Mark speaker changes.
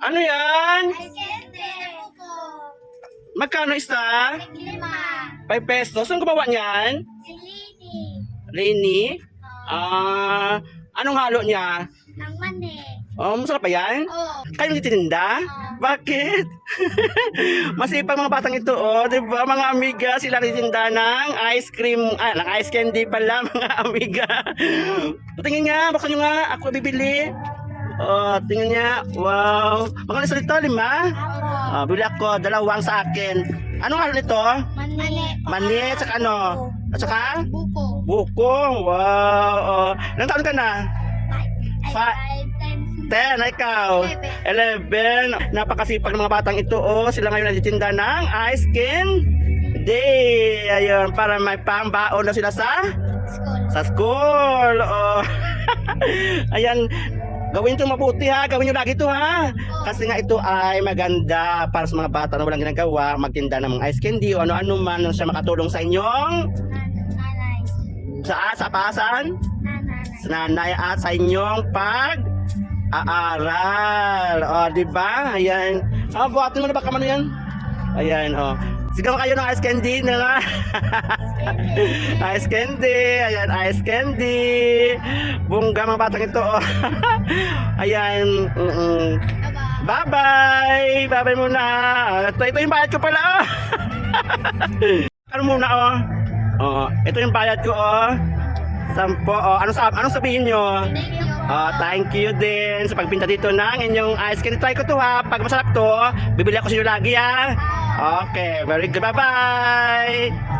Speaker 1: Ano yan?
Speaker 2: Ice candy.
Speaker 1: Magkano isa?
Speaker 2: 5.
Speaker 1: 5 pesos. Saan gumawa niyan?
Speaker 2: Si Lini.
Speaker 1: Lainey? Anong halo niya?
Speaker 2: Ang mani.
Speaker 1: Masarap ba yan?
Speaker 2: Oh.
Speaker 1: Kayo nagtitinda? Bakit? Masipag mga batang ito, di ba? Mga amiga, sila nagtitinda ng ice cream, ng ice candy pala, mga amiga. Tingin nga, buksan nyo nga, ako bibili. Tingnan niya, wow. Magkano isa nito, 5?
Speaker 2: Ako.
Speaker 1: Bili ako, 2 sa akin. Anong halo nito?
Speaker 2: Mani.
Speaker 1: Mani, at saka ano? At saka?
Speaker 2: Buko.
Speaker 1: Buko, wow. Ilang taon ka na?
Speaker 2: 5 times
Speaker 1: 10, ikaw. 11. Napakasipag ng mga batang ito. Sila ngayon nagtitinda ng ice candy. Ayun, para may pambaon na sila sa
Speaker 2: school.
Speaker 1: school. Ayan, gawin ito mabuti ha. Gawin nyo lagi ito ha. Kasi nga ito ay maganda para sa mga bata na walang ginagawa. Magtinda ng mga ice candy o ano-ano man na siya makatulong sa inyong
Speaker 2: Nanay.
Speaker 1: sa paasan?
Speaker 2: Nanay.
Speaker 1: Sa nanay at sa inyong pag-aaral. Di ba? Ayan. Buhatin mo na baka ano yan? Ayan, sigaw kayo ng ice candy na nga. Ice candy. Ayan, ice candy. Bungga mga batang ito. Ayan. Bye-bye. Bye-bye muna. Ito yung bayad ko pala. Ano muna ito yung bayad ko 10. Anong sabihin nyo?
Speaker 2: Thank you.
Speaker 1: Thank you din sa pagpinta dito ng inyong ice candy. Try ko to ha. Pag masarap to, bibili ako sa inyo lagi ha. Okay, very good. Bye-bye.